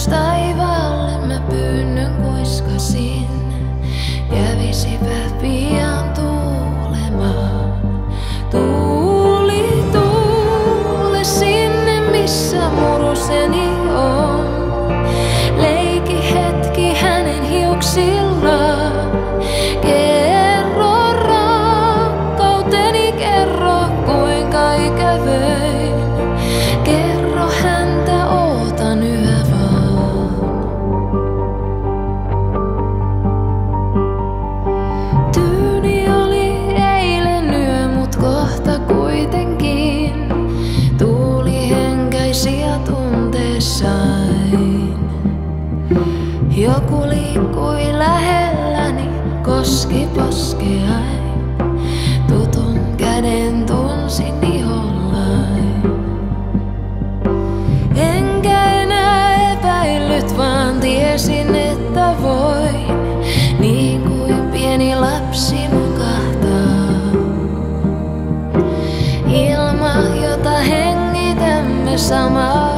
Tähtäys taivaalle mä pyynnön kuiskasin. Kävisipä pian tuulemaan. Tuuli tuule sinne missä muruseni on. Leiki hetki hänen hiuksillaan. Kerro rakkauteni, kerro kuinka ikävöin. Kerro häntä ootan yhä vaan. Tyyni oli eilen yö, mut kohta kuitenkin tuuli henkäisi ja tunteessain. Joku liikkui lähelläni, koski poskeain. Tutun käden tunsin ihollain. Enkä enää epäillyt, vaan tiesin, että voin niin kuin pieni lapsi nukahtaa. Ilma, jota hengitämme samaa